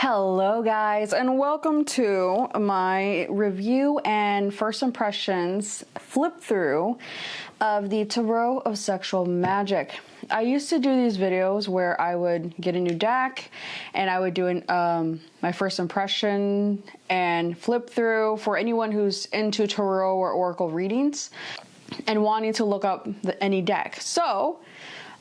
Hello guys, and welcome to my review and first impressions flip through of the Tarot of Sexual Magic. I used to do these videos where I would get a new deck and I would do my first impression and flip through for anyone who's into tarot or oracle readings and wanting to look up any deck. So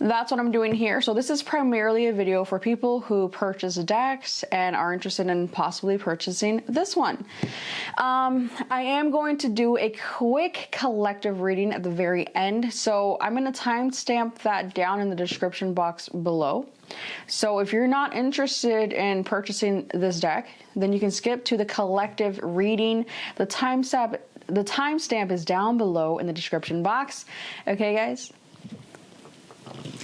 that's what I'm doing here. So this is primarily a video for people who purchase decks and are interested in possibly purchasing this one. I am going to do a quick collective reading at the very end. So I'm going to timestamp that down in the description box below. So if you're not interested in purchasing this deck, then you can skip to the collective reading. The timestamp is down below in the description box. Okay, guys?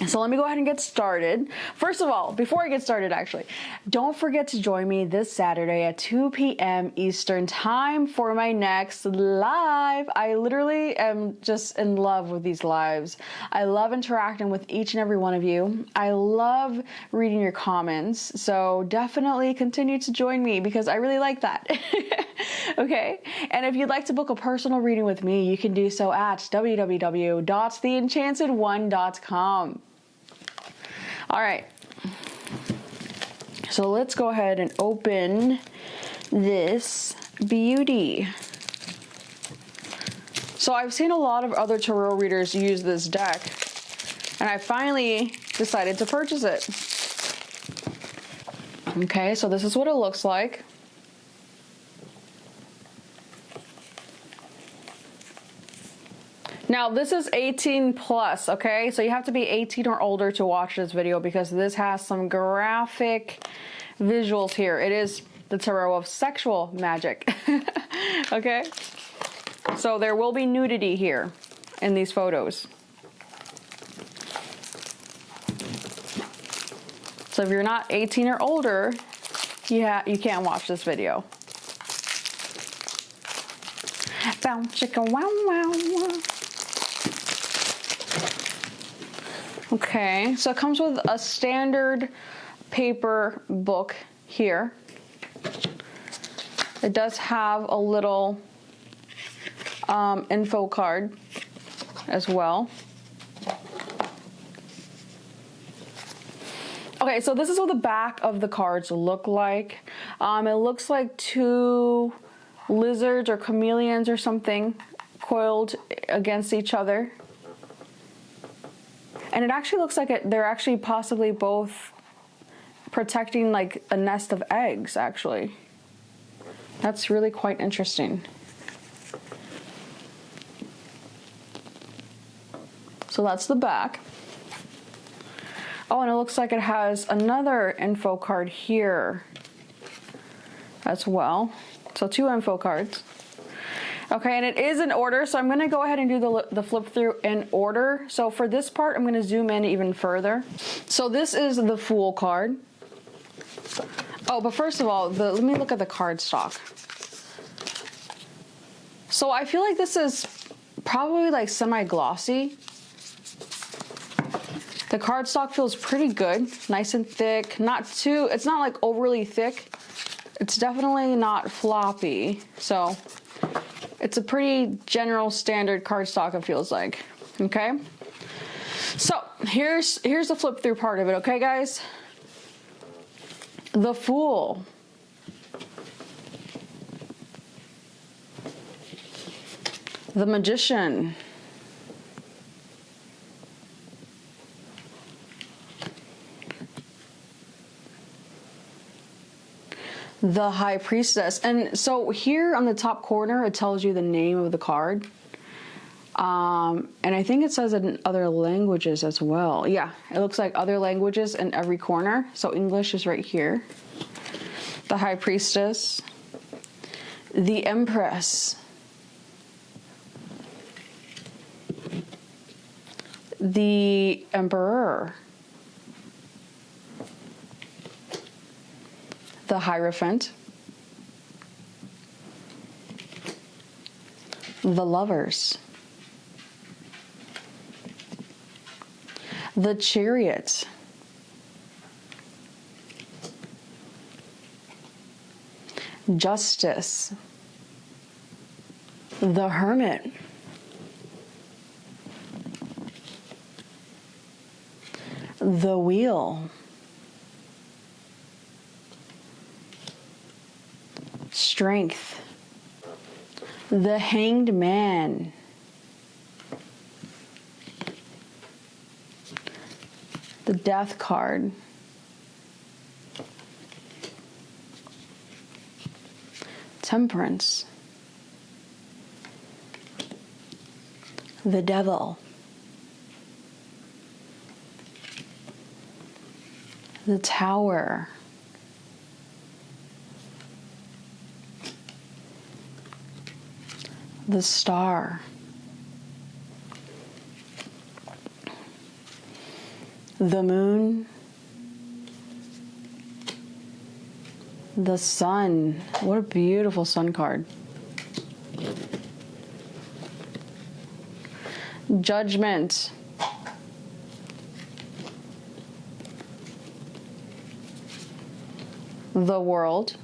So let me go ahead and get started. First of all, before I get started actually, don't forget to join me this Saturday at 2 p.m. Eastern time for my next live. I literally am just in love with these lives. I love interacting with each and every one of you. I love reading your comments. So definitely continue to join me because I really like that. Okay? And if you'd like to book a personal reading with me, you can do so at www.theenchantedone.com. All right, so let's go ahead and open this beauty. So I've seen a lot of other tarot readers use this deck, and I finally decided to purchase it. Okay, so this is what it looks like. Now, this is 18 plus, okay? So you have to be 18 or older to watch this video because this has some graphic visuals here. It is the Tarot of Sexual Magic, okay? So there will be nudity here in these photos. So if you're not 18 or older, you can't watch this video. Bow, chicka, wow, wow, wow. Okay, so it comes with a standard paper book here. It does have a little info card as well. Okay, so this is what the back of the cards look like. It looks like two lizards or chameleons or something coiled against each other. And it actually looks like they're actually possibly both protecting like a nest of eggs, actually. That's really quite interesting. So that's the back. Oh, and it looks like it has another info card here as well. So two info cards. Okay, and it is in order, so I'm going to go ahead and do the flip through in order. So for this part, I'm going to zoom in even further. So this is the Fool card. Oh, but first of all, let me look at the card stock. So I feel like this is probably like semi-glossy. The card stock feels pretty good, nice and thick. It's not like overly thick. It's definitely not floppy. So it's a pretty general standard cardstock, it feels like. Okay, so here's the flip through part of it. Okay, guys, the Fool. The Magician. The High Priestess. And so here on the top corner, it tells you the name of the card. And I think it says it in other languages as well. Yeah, it looks like other languages in every corner. So English is right here. The High Priestess. The Empress. The Emperor. The Hierophant. The Lovers. The Chariot. Justice. The Hermit. The Wheel. Strength. The Hanged Man. The Death card. Temperance. The Devil. The Tower. The Star. The Moon. The Sun. What a beautiful sun card. Judgment. The World.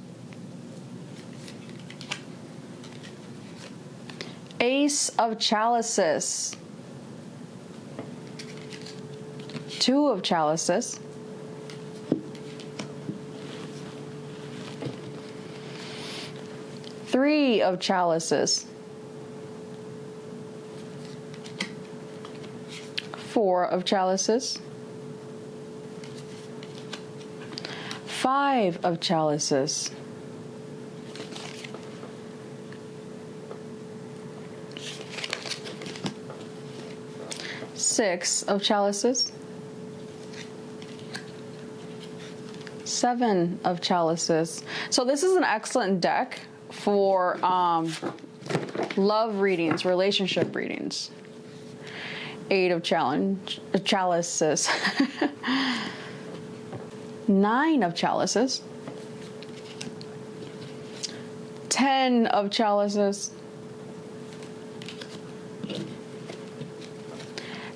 Ace of Chalices. Two of Chalices. Three of Chalices. Four of Chalices. Five of Chalices. Six of Chalices. Seven of Chalices. So this is an excellent deck for love readings, relationship readings. Eight of Chalices. Nine of Chalices. 10 of Chalices.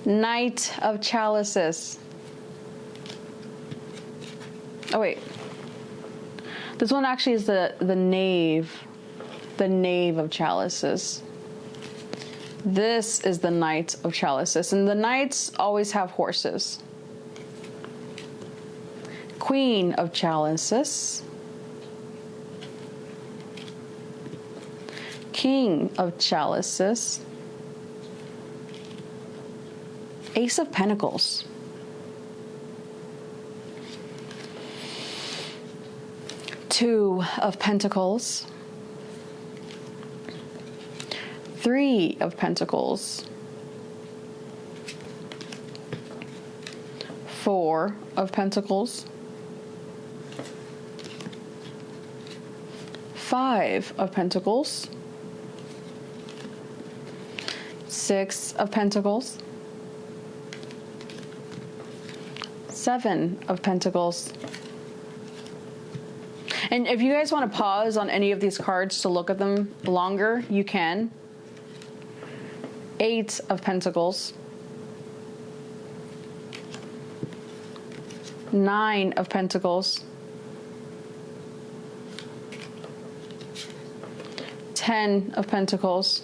Knight of Chalices. Oh wait, this one actually is the Knave of Chalices. This is the Knight of Chalices, and the Knights always have horses. Queen of Chalices. King of Chalices. Ace of Pentacles. Two of Pentacles. Three of Pentacles. Four of Pentacles. Five of Pentacles. Six of Pentacles. Seven of Pentacles. And if you guys want to pause on any of these cards to look at them longer, you can. Eight of Pentacles. Nine of Pentacles. 10 of Pentacles.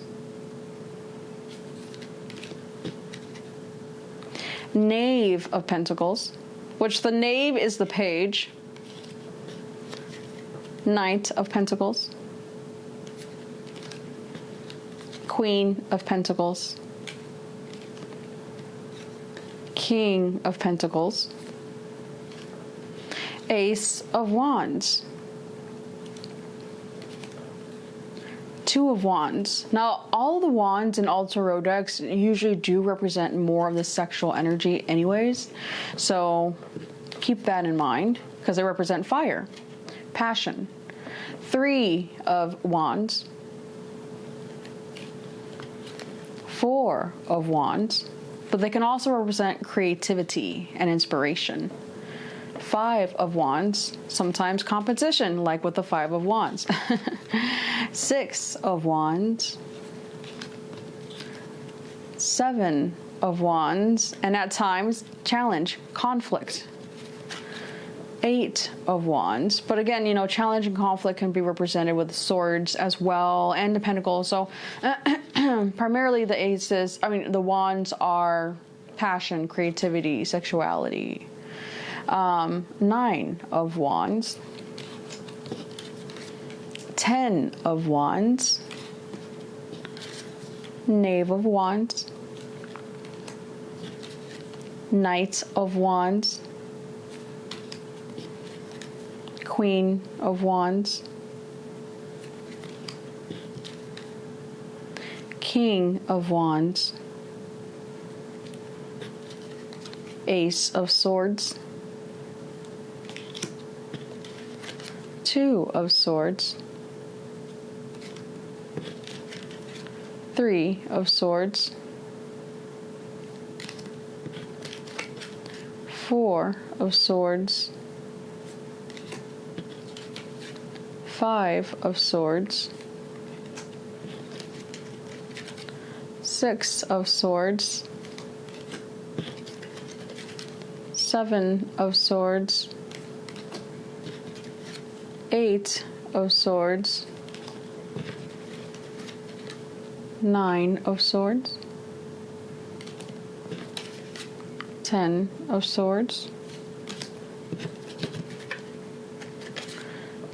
Knave of Pentacles, which the Knave is the page. Knight of Pentacles. Queen of Pentacles. King of Pentacles. Ace of Wands. Two of Wands. Now, all the wands in all tarot decks usually do represent more of the sexual energy anyways. So keep that in mind because they represent fire, passion. Three of Wands. Four of Wands. But they can also represent creativity and inspiration. Five of Wands, sometimes competition, like with the Five of Wands. Six of Wands. Seven of Wands, and at times, challenge, conflict. Eight of Wands. But again, you know, challenge and conflict can be represented with swords as well, and the pentacles. So primarily the aces, the wands are passion, creativity, sexuality. Nine of Wands. 10 of Wands. Knave of Wands. Knight of Wands. Queen of Wands. King of Wands. Ace of Swords. Two of Swords. Three of Swords. Four of Swords. Five of Swords. Six of Swords. Seven of Swords. Eight of Swords. Nine of Swords. 10 of Swords.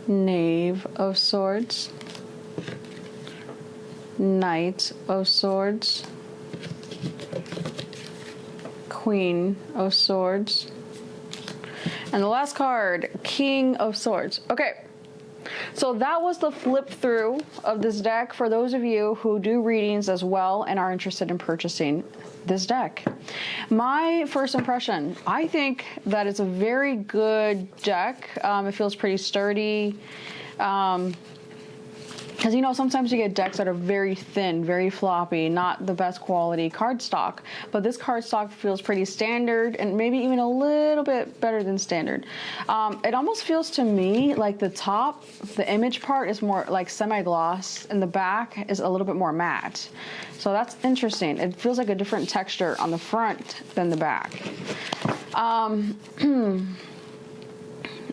Knave of Swords. Knight of Swords. Queen of Swords. And the last card, King of Swords. Okay. So that was the flip through of this deck for those of you who do readings as well and are interested in purchasing this deck. My first impression, I think that it's a very good deck. It feels pretty sturdy. Because, you know, sometimes you get decks that are very thin, very floppy, not the best quality cardstock. But this cardstock feels pretty standard and maybe even a little bit better than standard. It almost feels to me like the top, the image part is more like semi-gloss and the back is a little bit more matte. So that's interesting. It feels like a different texture on the front than the back.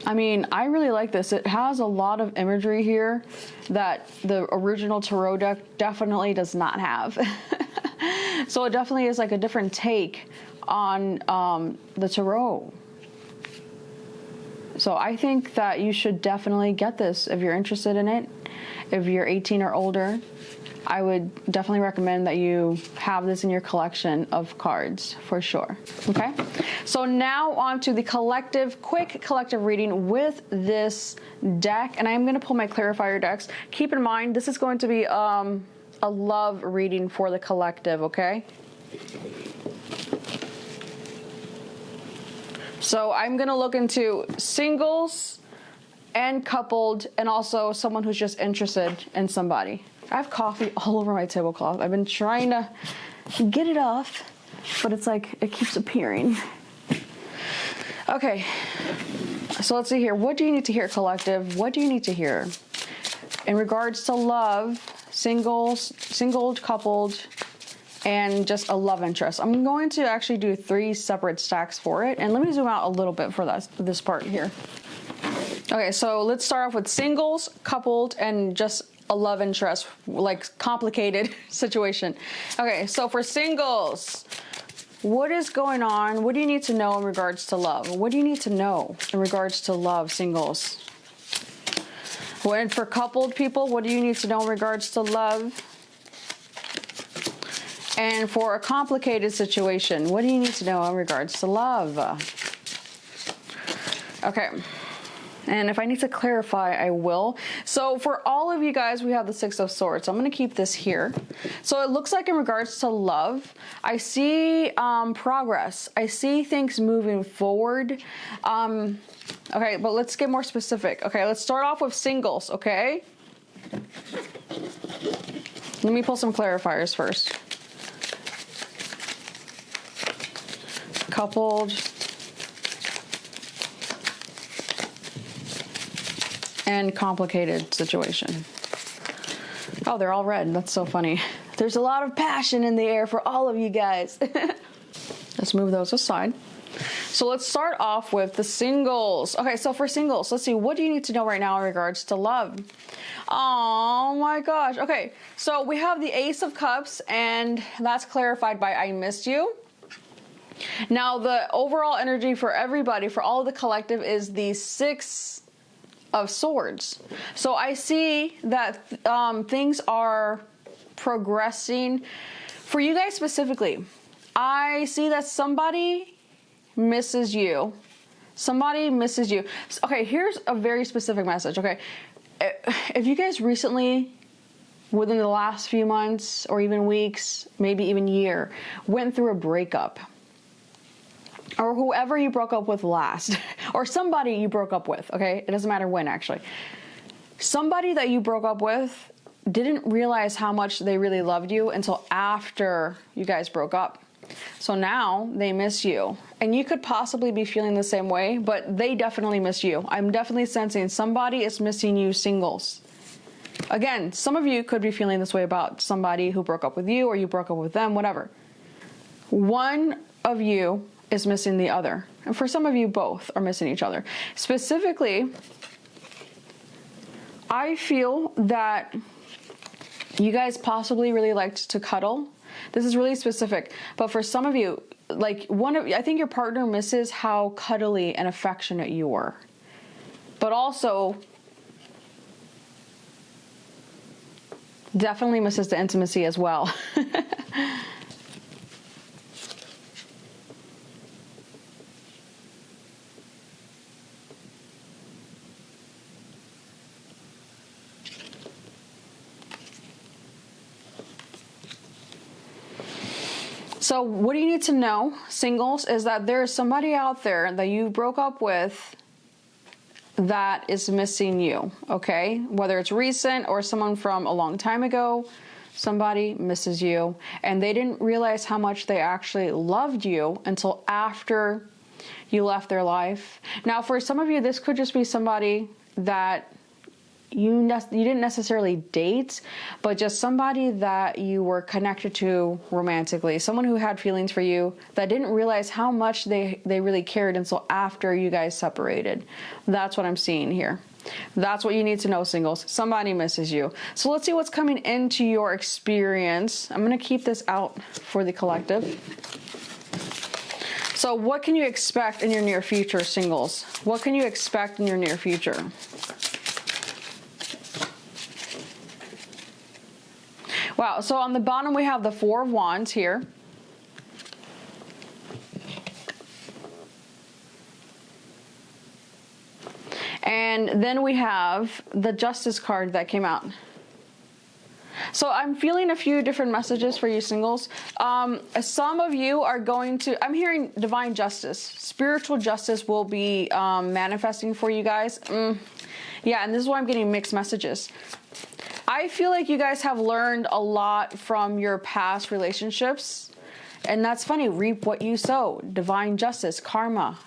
I really like this. It has a lot of imagery here that the original tarot deck definitely does not have. So it definitely is like a different take on the tarot. So I think that you should definitely get this if you're interested in it. If you're 18 or older, I would definitely recommend that you have this in your collection of cards for sure. Okay, so now on to the quick collective reading with this deck, and I'm going to pull my clarifier decks. Keep in mind, this is going to be a love reading for the collective. Okay. So I'm going to look into singles and coupled, and also someone who's just interested in somebody. I have coffee all over my tablecloth. I've been trying to get it off, but it's like it keeps appearing. Okay, so let's see here. What do you need to hear, collective? What do you need to hear in regards to love, singled, coupled, and just a love interest? I'm going to actually do 3 separate stacks for it, and let me zoom out a little bit for this part here. Okay, so let's start off with singles, coupled, and just a love interest, like complicated situation. Okay, so for singles, what is going on? What do you need to know in regards to love? What do you need to know in regards to love, singles? And for coupled people, what do you need to know in regards to love? And for a complicated situation, what do you need to know in regards to love? Okay. And if I need to clarify, I will. So for all of you guys, we have the 6 of Swords. I'm going to keep this here. So it looks like in regards to love, I see progress. I see things moving forward. Okay, but let's get more specific. Okay, let's start off with singles, okay? Let me pull some clarifiers first. Coupled. And complicated situation. Oh, they're all red. That's so funny. There's a lot of passion in the air for all of you guys. Let's move those aside. So let's start off with the singles. Okay, so for singles, let's see, what do you need to know right now in regards to love? Oh my gosh. Okay, so we have the Ace of Cups, and that's clarified by I missed you. Now, the overall energy for everybody, for all of the collective, is the Six of Swords. So I see that things are progressing. For you guys specifically, I see that somebody misses you. Somebody misses you. Okay, here's a very specific message, okay? If you guys recently, within the last few months or even weeks, maybe even year, went through a breakup, or whoever you broke up with last, or somebody you broke up with, okay? It doesn't matter when, actually. Somebody that you broke up with didn't realize how much they really loved you until after you guys broke up. So now they miss you. And you could possibly be feeling the same way, but they definitely miss you. I'm definitely sensing somebody is missing you, singles. Again, some of you could be feeling this way about somebody who broke up with you, or you broke up with them, whatever. One of you is missing the other. And for some of you, both are missing each other. Specifically, I feel that you guys possibly really liked to cuddle. This is really specific. But for some of you, like I think your partner misses how cuddly and affectionate you were. But also definitely misses the intimacy as well. So what do you need to know, singles, is that there is somebody out there that you broke up with that is missing you, okay? Whether it's recent or someone from a long time ago, somebody misses you, and they didn't realize how much they actually loved you until after you left their life. Now, for some of you, this could just be somebody that you didn't necessarily date, but just somebody that you were connected to romantically, someone who had feelings for you that didn't realize how much they really cared until after you guys separated. That's what I'm seeing here. That's what you need to know, singles. Somebody misses you. So let's see what's coming into your experience. I'm going to keep this out for the collective. So what can you expect in your near future, singles? What can you expect in your near future? Wow, so on the bottom we have the Four of Wands here. And then we have the Justice card that came out. So I'm feeling a few different messages for you, singles. Some of you are going to, I'm hearing divine justice. Spiritual justice will be manifesting for you guys. Yeah, and this is why I'm getting mixed messages. I feel like you guys have learned a lot from your past relationships. And that's funny, reap what you sow. Divine justice, karma,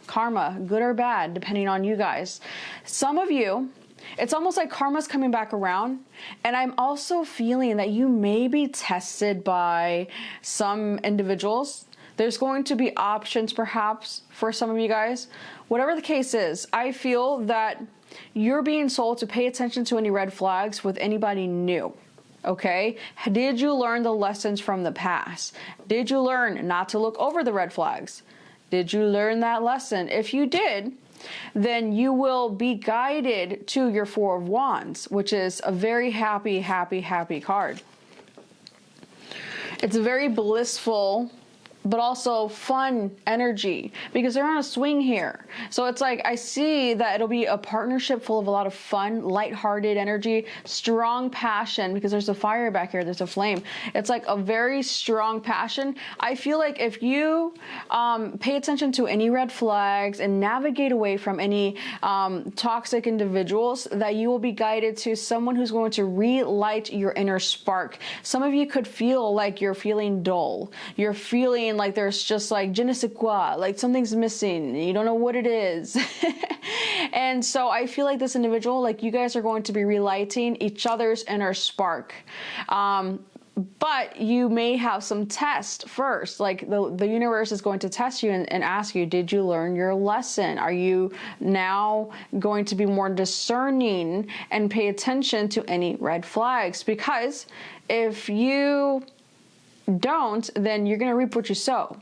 good or bad, depending on you guys. Some of you, it's almost like karma's coming back around. And I'm also feeling that you may be tested by some individuals. There's going to be options perhaps for some of you guys. Whatever the case is, I feel that you're being told to pay attention to any red flags with anybody new. Okay? Did you learn the lessons from the past? Did you learn not to look over the red flags? Did you learn that lesson? If you did, then you will be guided to your Four of Wands, which is a very happy, happy, happy card. It's a very blissful, but also fun energy because they're on a swing here. So it's like, I see that it'll be a partnership full of a lot of fun, lighthearted energy, strong passion, because there's a fire back here, there's a flame. It's like a very strong passion. I feel like if you pay attention to any red flags and navigate away from any toxic individuals, that you will be guided to someone who's going to relight your inner spark. Some of you could feel like you're feeling dull. You're feeling like there's just like je ne sais quoi, like something's missing. You don't know what it is. And so I feel like this individual, like you guys are going to be relighting each other's inner spark. But you may have some tests first. Like the universe is going to test you and ask you, did you learn your lesson? Are you now going to be more discerning and pay attention to any red flags? Because if you don't, then you're going to reap what you sow.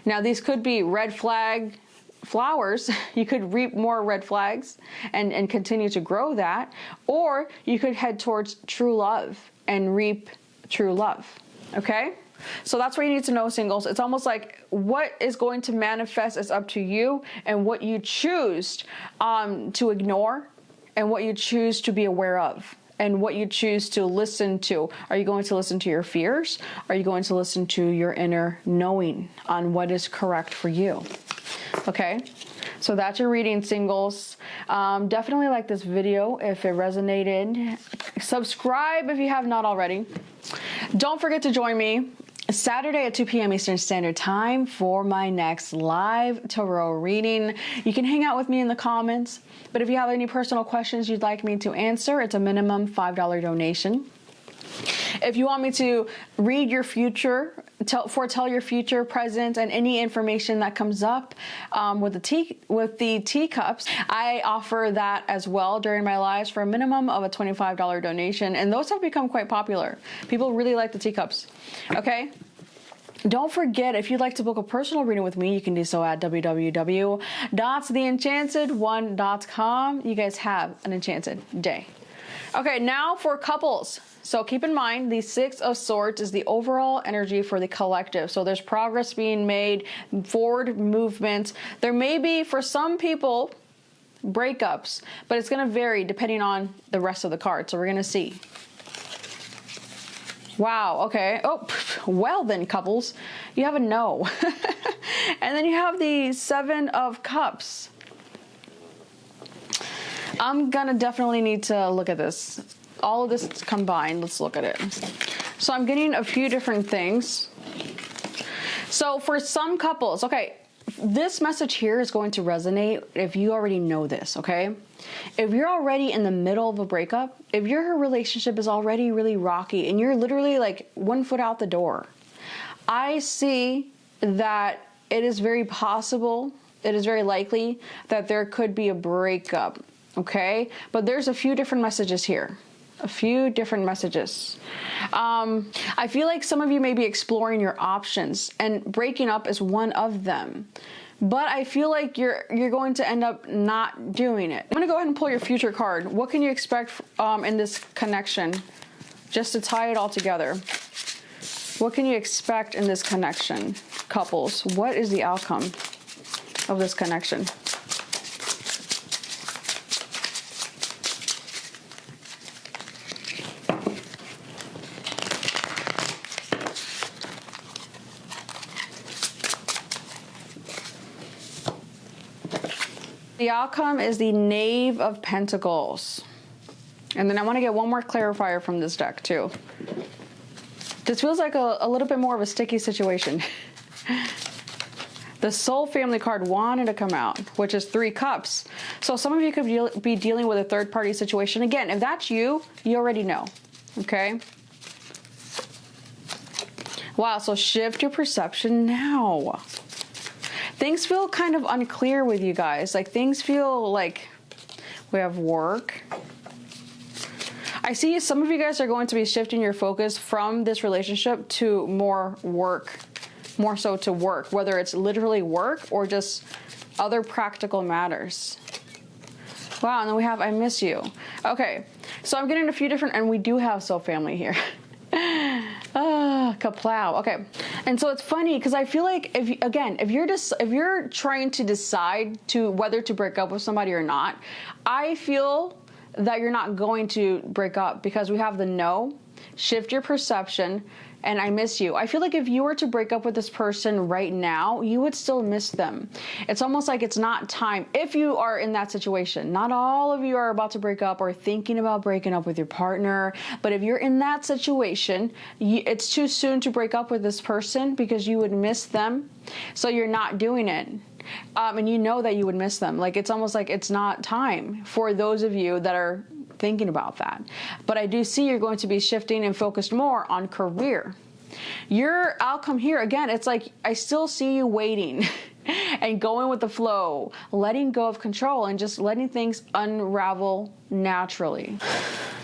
Now, these could be red flag flowers. You could reap more red flags and continue to grow that. Or you could head towards true love and reap true love. Okay? So that's what you need to know, singles. It's almost like what is going to manifest is up to you, and what you choose to ignore and what you choose to be aware of and what you choose to listen to. Are you going to listen to your fears? Are you going to listen to your inner knowing on what is correct for you? Okay? So that's your reading, singles. Definitely like this video if it resonated. Subscribe if you have not already. Don't forget to join me Saturday at 2 p.m. Eastern Standard Time for my next live tarot reading. You can hang out with me in the comments, but if you have any personal questions you'd like me to answer, it's a minimum $5 donation. If you want me to read your future, foretell your future, present, and any information that comes up with the teacups, I offer that as well during my lives for a minimum of a $25 donation, and those have become quite popular. People really like the teacups. Okay? Don't forget, if you'd like to book a personal reading with me, you can do so at www.theenchantedone.com. You guys have an enchanted day. Okay, now for couples. So keep in mind, the Six of Swords is the overall energy for the collective. So there's progress being made, forward movement. There may be, for some people, breakups, but it's going to vary depending on the rest of the cards. So we're going to see. Wow, okay. Oh, well then, couples, you have a no. And then you have the Seven of Cups. I'm gonna definitely need to look at this. All of this combined, let's look at it. So I'm getting a few different things. So for some couples, okay, this message here is going to resonate if you already know this, okay? If you're already in the middle of a breakup, if your relationship is already really rocky and you're literally like 1 foot out the door, I see that it is very possible, it is very likely that there could be a breakup, okay? But there's a few different messages here. A few different messages. I feel like some of you may be exploring your options, and breaking up is one of them. But I feel like you're going to end up not doing it. I'm going to go ahead and pull your future card. What can you expect in this connection? Just to tie it all together. What can you expect in this connection, couples? What is the outcome of this connection? The outcome is the Knave of Pentacles. And then I want to get one more clarifier from this deck too. This feels like a little bit more of a sticky situation. The Soul Family card wanted to come out, which is 3 cups. So some of you could be dealing with a third-party situation. Again, if that's you, you already know, okay? Wow, so shift your perception now. Things feel kind of unclear with you guys. Like things feel like we have work. I see some of you guys are going to be shifting your focus from this relationship to more work, more so to work, whether it's literally work or just other practical matters. Wow, and then we have I miss you. Okay, so I'm getting a few different, and we do have Soul Family here. Kaplow. Okay, and so it's funny because I feel like if you're trying to decide whether to break up with somebody or not, I feel that you're not going to break up because we have the no, shift your perception, and I miss you. I feel like if you were to break up with this person right now, you would still miss them. It's almost like it's not time. If you are in that situation, not all of you are about to break up or thinking about breaking up with your partner, but if you're in that situation, it's too soon to break up with this person because you would miss them. So you're not doing it. And you know that you would miss them. Like it's almost like it's not time for those of you that are thinking about that. But I do see you're going to be shifting and focused more on career. Your outcome here, again, it's like I still see you waiting and going with the flow, letting go of control and just letting things unravel naturally.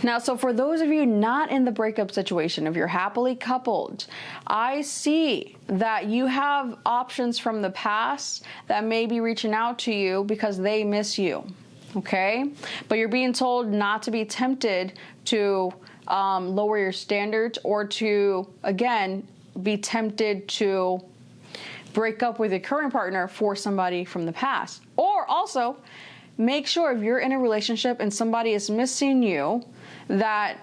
Now, so for those of you not in the breakup situation, if you're happily coupled, I see that you have options from the past that may be reaching out to you because they miss you, okay? But you're being told not to be tempted to lower your standards or to, again, be tempted to break up with your current partner for somebody from the past. Or also, make sure if you're in a relationship and somebody is missing you, that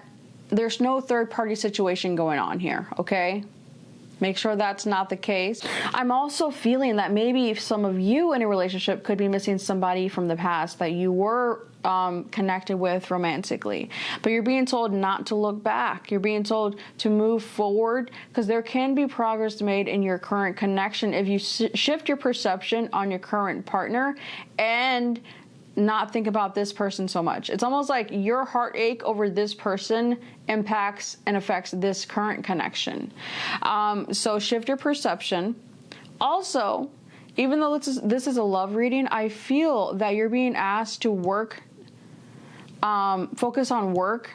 there's no third-party situation going on here, okay? Make sure that's not the case. I'm also feeling that maybe some of you in a relationship could be missing somebody from the past that you were connected with romantically. But you're being told not to look back. You're being told to move forward because there can be progress made in your current connection if you shift your perception on your current partner and not think about this person so much. It's almost like your heartache over this person impacts and affects this current connection. So shift your perception. Also, even though this is a love reading, I feel that you're being asked to work, focus on work,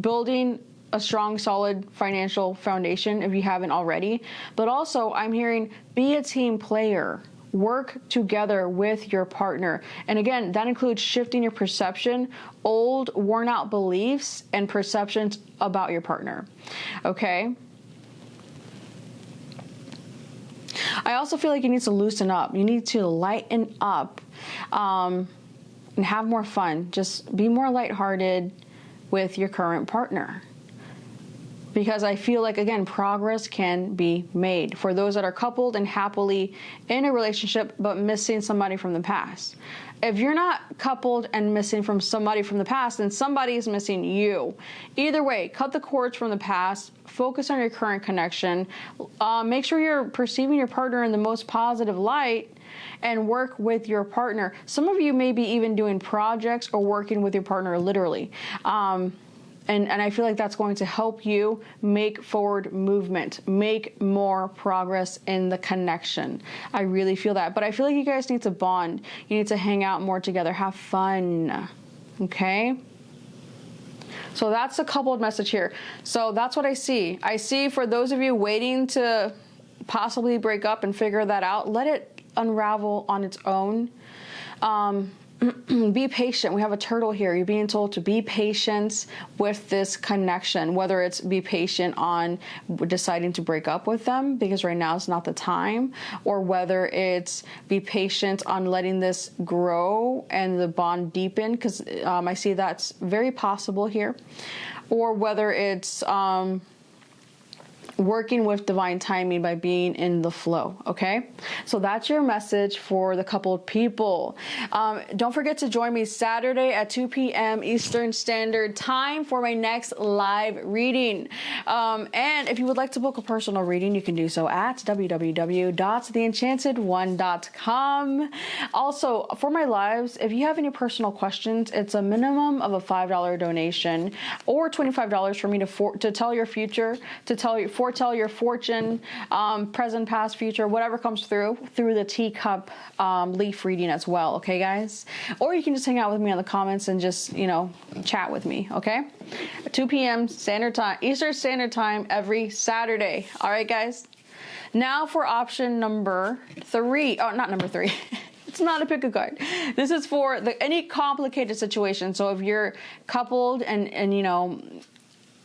building a strong, solid financial foundation if you haven't already. But also, I'm hearing be a team player. Work together with your partner. And again, that includes shifting your perception, old, worn out beliefs and perceptions about your partner. Okay? I also feel like you need to loosen up. You need to lighten up and have more fun. Just be more lighthearted with your current partner. Because I feel like, again, progress can be made for those that are coupled and happily in a relationship but missing somebody from the past. If you're not coupled and missing from somebody from the past, then somebody is missing you. Either way, cut the cords from the past, focus on your current connection, make sure you're perceiving your partner in the most positive light, and work with your partner. Some of you may be even doing projects or working with your partner literally. And I feel like that's going to help you make forward movement, make more progress in the connection. I really feel that. But I feel like you guys need to bond. You need to hang out more together, have fun, okay? So that's the coupled message here. So that's what I see. I see for those of you waiting to possibly break up and figure that out, let it unravel on its own. Be patient. We have a turtle here. You're being told to be patient with this connection, whether it's be patient on deciding to break up with them because right now is not the time, or whether it's be patient on letting this grow and the bond deepen, because I see that's very possible here, or whether it's working with divine timing by being in the flow, okay? So that's your message for the coupled people. Don't forget to join me Saturday at 2 p.m. Eastern Standard Time for my next live reading. And if you would like to book a personal reading, you can do so at www.theenchantedone.com. Also, for my lives, if you have any personal questions, it's a minimum of a $5 donation or $25 for me to tell your future, foretell your fortune, present, past, future, whatever comes through the teacup leaf reading as well, okay, guys? Or you can just hang out with me on the comments and just, chat with me, okay? 2 p.m. Standard Time, Eastern Standard Time every Saturday. All right, guys? Now for option number 3. Oh, not number 3. It's not a pick a card. This is for any complicated situation. So if you're coupled and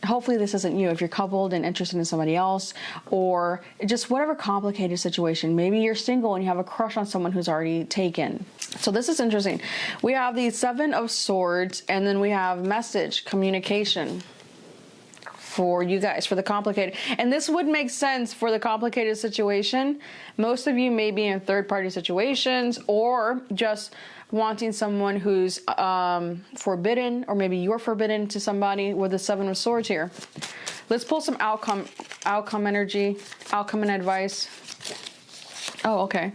hopefully this isn't you, if you're coupled and interested in somebody else, or just whatever complicated situation. Maybe you're single and you have a crush on someone who's already taken. So this is interesting. We have the 7 of Swords, and then we have message, communication for you guys, for the complicated. And this would make sense for the complicated situation. Most of you may be in third-party situations or just wanting someone who's forbidden, or maybe you're forbidden to somebody with the 7 of Swords here. Let's pull some outcome energy, outcome and advice. Oh, okay.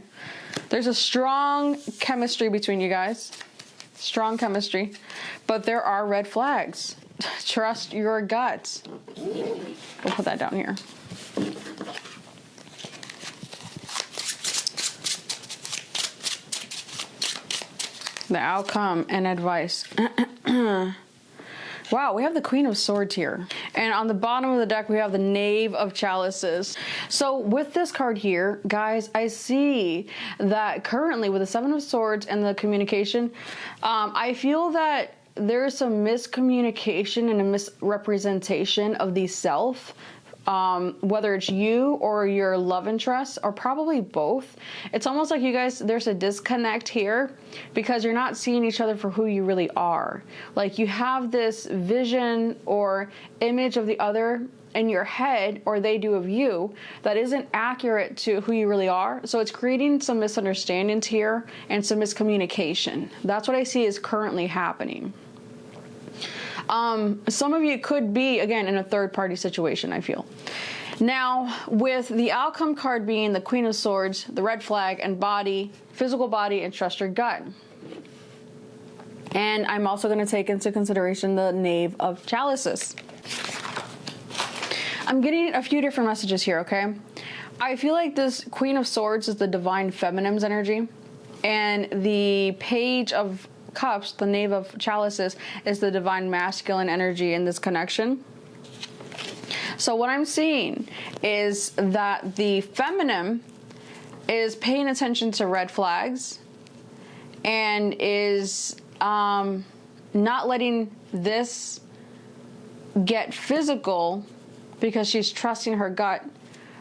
There's a strong chemistry between you guys. strong chemistry, but there are red flags. Trust your gut. We'll put that down here. The outcome and advice. Wow, we have the Queen of Swords here. And on the bottom of the deck, we have the Knave of Chalices. So with this card here, guys, I see that currently with the Seven of Swords and the communication, I feel that there's some miscommunication and a misrepresentation of the self. Whether it's you or your love interest, or probably both. It's almost like you guys, there's a disconnect here because you're not seeing each other for who you really are. Like you have this vision or image of the other in your head, or they do of you, that isn't accurate to who you really are. So it's creating some misunderstandings here and some miscommunication. That's what I see is currently happening. Some of you could be, again, in a third-party situation, I feel. Now, with the outcome card being the Queen of Swords, the red flag, and body, physical body, and trust your gut. And I'm also going to take into consideration the Knave of Chalices. I'm getting a few different messages here, okay? I feel like this Queen of Swords is the Divine Feminine's energy, and the Page of Cups, the Knave of Chalices, is the Divine Masculine energy in this connection. So what I'm seeing is that the feminine is paying attention to red flags and is not letting this get physical because she's trusting her gut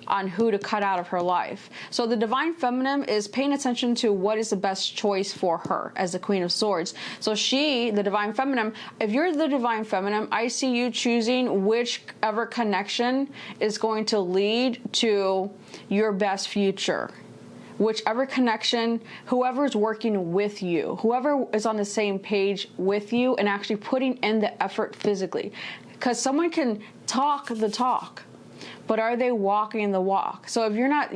on who to cut out of her life. So the Divine Feminine is paying attention to what is the best choice for her as the Queen of Swords. So she, the Divine Feminine, if you're the Divine Feminine, I see you choosing whichever connection is going to lead to your best future. Whichever connection, whoever's working with you, whoever is on the same page with you and actually putting in the effort physically. Because someone can talk the talk, but are they walking the walk? So if you're not,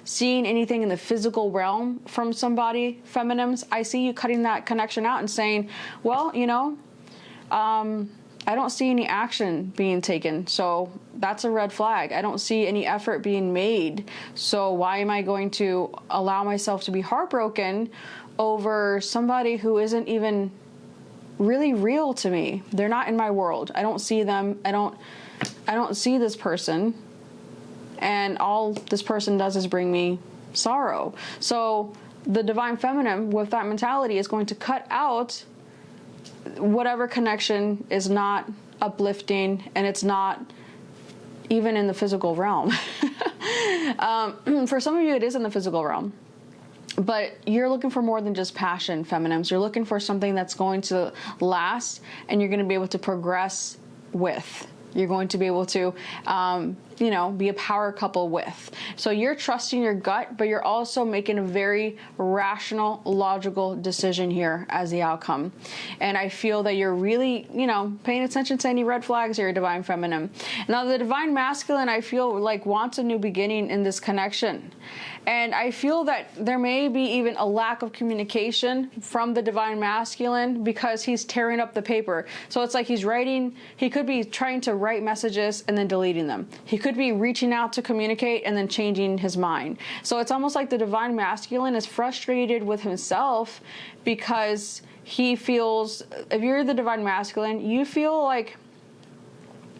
seeing anything in the physical realm from somebody, feminines, I see you cutting that connection out and saying, well, I don't see any action being taken. So that's a red flag. I don't see any effort being made. So why am I going to allow myself to be heartbroken over somebody who isn't even really real to me? They're not in my world. I don't see them. I don't see this person, and all this person does is bring me sorrow. So the Divine Feminine with that mentality is going to cut out whatever connection is not uplifting, and it's not even in the physical realm. For some of you, it is in the physical realm. But you're looking for more than just passion, feminines. You're looking for something that's going to last and you're going to be able to progress with. You're going to be able to, be a power couple with. So you're trusting your gut, but you're also making a very rational, logical decision here as the outcome. And I feel that you're really, paying attention to any red flags here, Divine Feminine. Now, the Divine Masculine, I feel like wants a new beginning in this connection. And I feel that there may be even a lack of communication from the Divine Masculine because he's tearing up the paper. So it's like he's writing, he could be trying to write messages and then deleting them. He could be reaching out to communicate and then changing his mind. So it's almost like the Divine Masculine is frustrated with himself because he feels, if you're the Divine Masculine, you feel like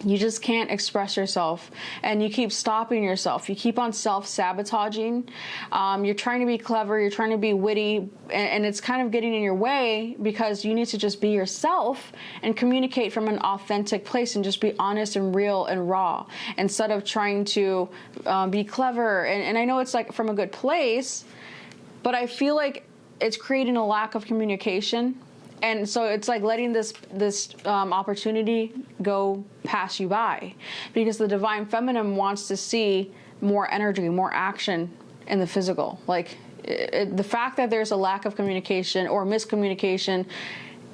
you just can't express yourself and you keep stopping yourself. You keep on self-sabotaging. You're trying to be clever. You're trying to be witty, and it's kind of getting in your way because you need to just be yourself and communicate from an authentic place and just be honest and real and raw instead of trying to be clever. And I know it's like from a good place, but I feel like it's creating a lack of communication. And so it's like letting this opportunity go pass you by because the Divine Feminine wants to see more energy, more action in the physical. Like the fact that there's a lack of communication or miscommunication,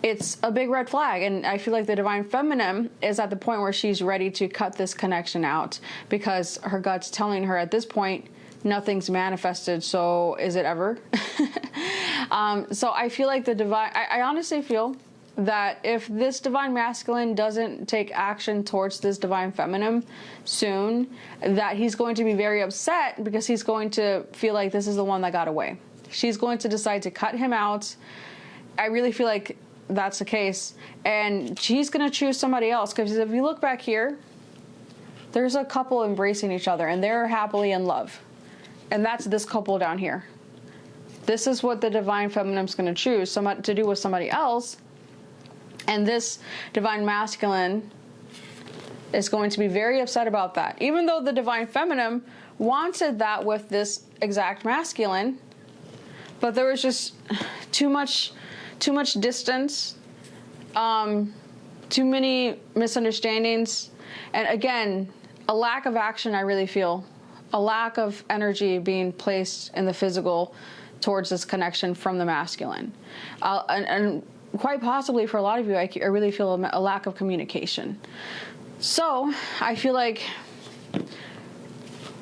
it's a big red flag. And I feel like the Divine Feminine is at the point where she's ready to cut this connection out because her gut's telling her at this point, nothing's manifested, so is it ever? So I feel like the divine, I honestly feel that if this divine masculine doesn't take action towards this divine feminine soon, that he's going to be very upset, because he's going to feel like this is the one that got away. She's going to decide to cut him out. I really feel like that's the case. And she's going to choose somebody else, because if you look back here, there's a couple embracing each other and they're happily in love. And that's this couple down here. This is what the divine feminine is going to choose to do with somebody else. And this divine masculine is going to be very upset about that. Even though the divine feminine wanted that with this exact masculine, but there was just too much distance, too many misunderstandings, and again, a lack of action. I really feel a lack of energy being placed in the physical towards this connection from the masculine, and quite possibly for a lot of you, I really feel a lack of communication. So I feel like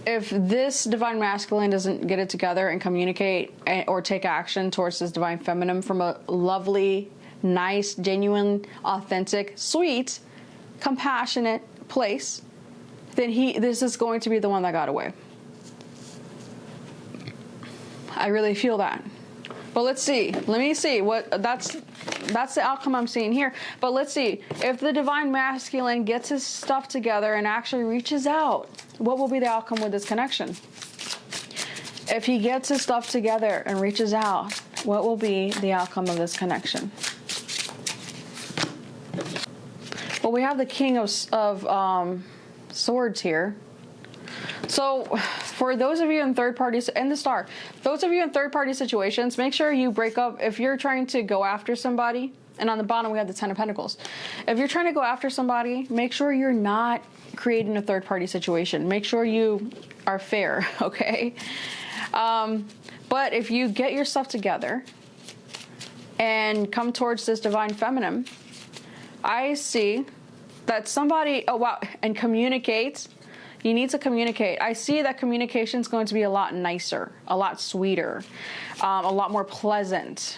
if this divine masculine doesn't get it together and communicate or take action towards this divine feminine from a lovely, nice, genuine, authentic, sweet, compassionate place, then this is going to be the one that got away. I really feel that. But let's see. Let me see what that's the outcome I'm seeing here. But let's see if the divine masculine gets his stuff together and actually reaches out. What will be the outcome with this connection? If he gets his stuff together and reaches out, what will be the outcome of this connection? Well, we have the King of Swords here. So for those of you in third parties, and the Star, those of you in third party situations, make sure you break up. If you're trying to go after somebody, and on the bottom we have the Ten of Pentacles. If you're trying to go after somebody, make sure you're not creating a third party situation. Make sure you are fair, okay? But if you get your stuff together and come towards this divine feminine, I see that somebody, oh wow, and communicate. You need to communicate. I see that communication is going to be a lot nicer, a lot sweeter, a lot more pleasant.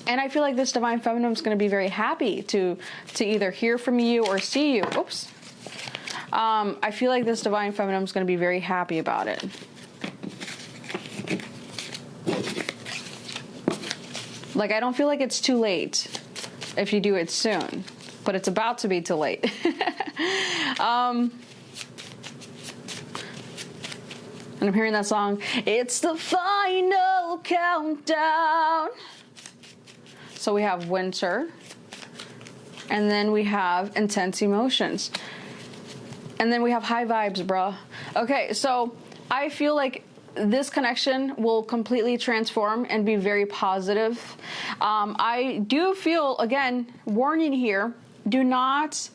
And I feel like this divine feminine is going to be very happy to either hear from you or see you. Oops. I feel like this divine feminine is going to be very happy about it. Like, I don't feel like it's too late if you do it soon, but it's about to be too late. And I'm hearing that song, it's the final countdown. So we have winter, and then we have intense emotions, and then we have high vibes, bruh. Okay, so I feel like this connection will completely transform and be very positive. I do feel, again, warning here, do not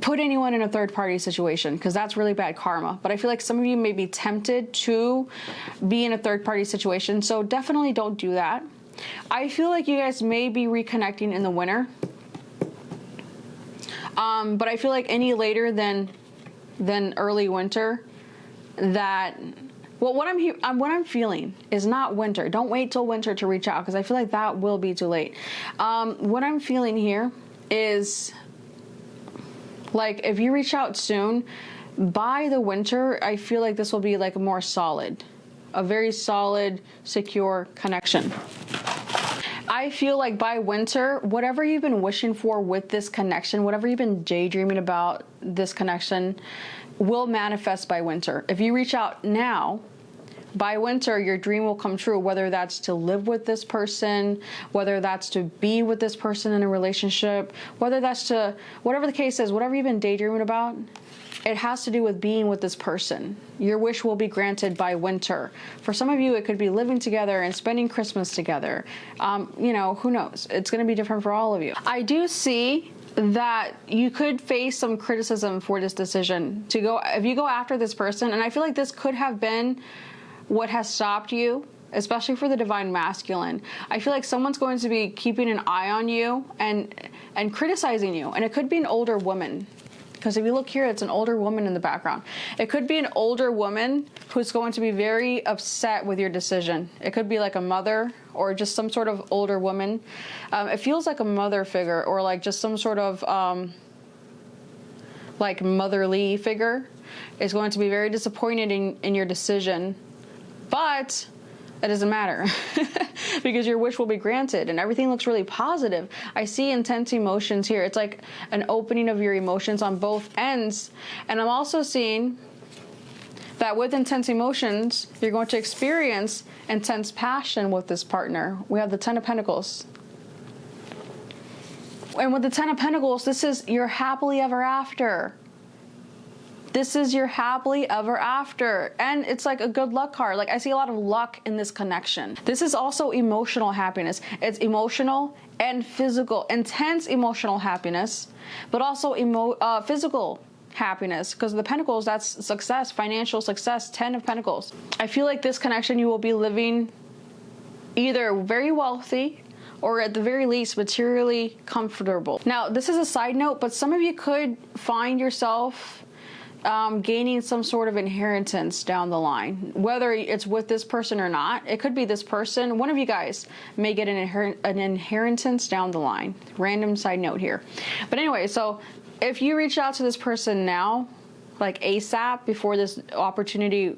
put anyone in a third party situation, because that's really bad karma. But I feel like some of you may be tempted to be in a third party situation, so definitely don't do that. I feel like you guys may be reconnecting in the winter, but I feel like any later than early winter, that, well, what I'm feeling is not winter. Don't wait till winter to reach out, because I feel like that will be too late. What I'm feeling here is, like, if you reach out soon, by the winter, I feel like this will be like more solid, a very solid, secure connection. I feel like by winter, whatever you've been wishing for with this connection, whatever you've been daydreaming about this connection, will manifest by winter. If you reach out now, by winter, your dream will come true, whether that's to live with this person, whether that's to be with this person in a relationship, whether that's to, whatever the case is, whatever you've been daydreaming about, it has to do with being with this person. Your wish will be granted by winter. For some of you, it could be living together and spending Christmas together. You know, who knows? It's going to be different for all of you. I do see that you could face some criticism for this decision to go, if you go after this person, and I feel like this could have been what has stopped you, especially for the divine masculine. I feel like someone's going to be keeping an eye on you and criticizing you, and it could be an older woman. Because if you look here, it's an older woman in the background. It could be an older woman who's going to be very upset with your decision. It could be like a mother or just some sort of older woman. It feels like a mother figure or like just some sort of like motherly figure is going to be very disappointed in your decision. But it doesn't matter because your wish will be granted and everything looks really positive. I see intense emotions here. It's like an opening of your emotions on both ends. And I'm also seeing that with intense emotions, you're going to experience intense passion with this partner. We have the Ten of Pentacles. And with the Ten of Pentacles, this is your happily ever after. This is your happily ever after. And it's like a good luck card. Like I see a lot of luck in this connection. This is also emotional happiness. It's emotional and physical, intense emotional happiness, but also physical happiness. Because the Pentacles, that's success, financial success, 10 of Pentacles. I feel like this connection, you will be living either very wealthy or at the very least materially comfortable. Now, this is a side note, but some of you could find yourself gaining some sort of inheritance down the line, whether it's with this person or not. It could be this person. One of you guys may get an inheritance down the line. Random side note here. But anyway, so if you reach out to this person now, like ASAP, before this opportunity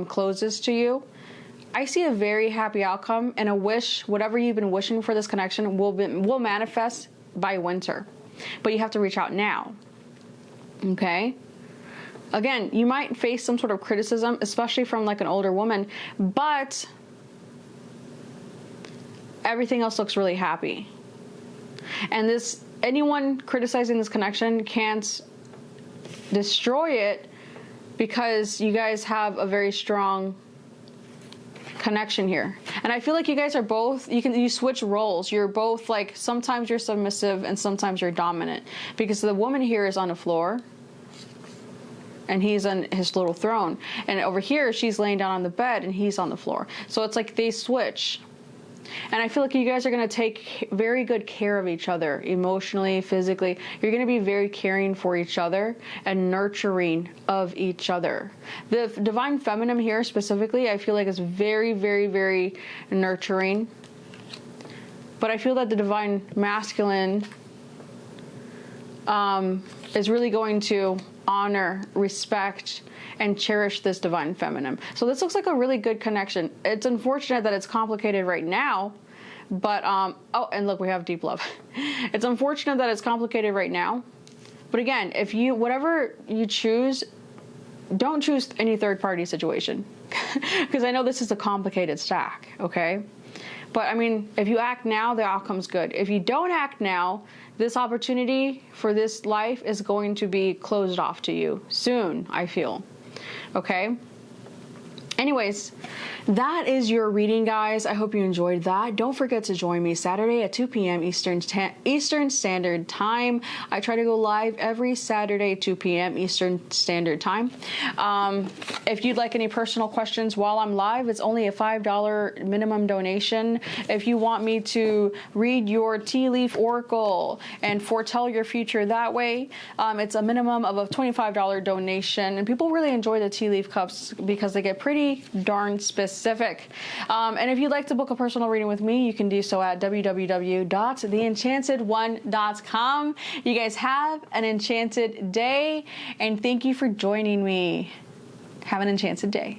closes to you, I see a very happy outcome and a wish, whatever you've been wishing for this connection will manifest by winter. But you have to reach out now. Okay? Again, you might face some sort of criticism, especially from like an older woman, but everything else looks really happy. And anyone criticizing this connection can't destroy it because you guys have a very strong connection here. And I feel like you guys are both, you switch roles. You're both like, sometimes you're submissive and sometimes you're dominant, because the woman here is on the floor and he's on his little throne. And over here, she's laying down on the bed and he's on the floor. So it's like they switch. And I feel like you guys are going to take very good care of each other, emotionally, physically. You're going to be very caring for each other and nurturing of each other. The Divine Feminine here specifically, I feel like is very, very, very nurturing. But I feel that the Divine Masculine is really going to honor, respect, and cherish this Divine Feminine. So this looks like a really good connection. It's unfortunate that it's complicated right now, but oh, and look, we have deep love. It's unfortunate that it's complicated right now, but again, if you, whatever you choose, don't choose any third party situation, because I know this is a complicated stack, okay? But I mean, if you act now, the outcome's good. If you don't act now, this opportunity for this life is going to be closed off to you soon, I feel. Okay? Anyways, that is your reading, guys. I hope you enjoyed that. Don't forget to join me Saturday at 2 p.m. Eastern Standard Time. I try to go live every Saturday, 2 p.m. Eastern Standard Time. If you'd like any personal questions while I'm live, it's only a $5 minimum donation. If you want me to read your tea leaf oracle and foretell your future that way, it's a minimum of a $25 donation. And people really enjoy the tea leaf cups because they get pretty darn specific. And if you'd like to book a personal reading with me, you can do so at www.theenchantedone.com. You guys have an enchanted day, and thank you for joining me. Have an enchanted day.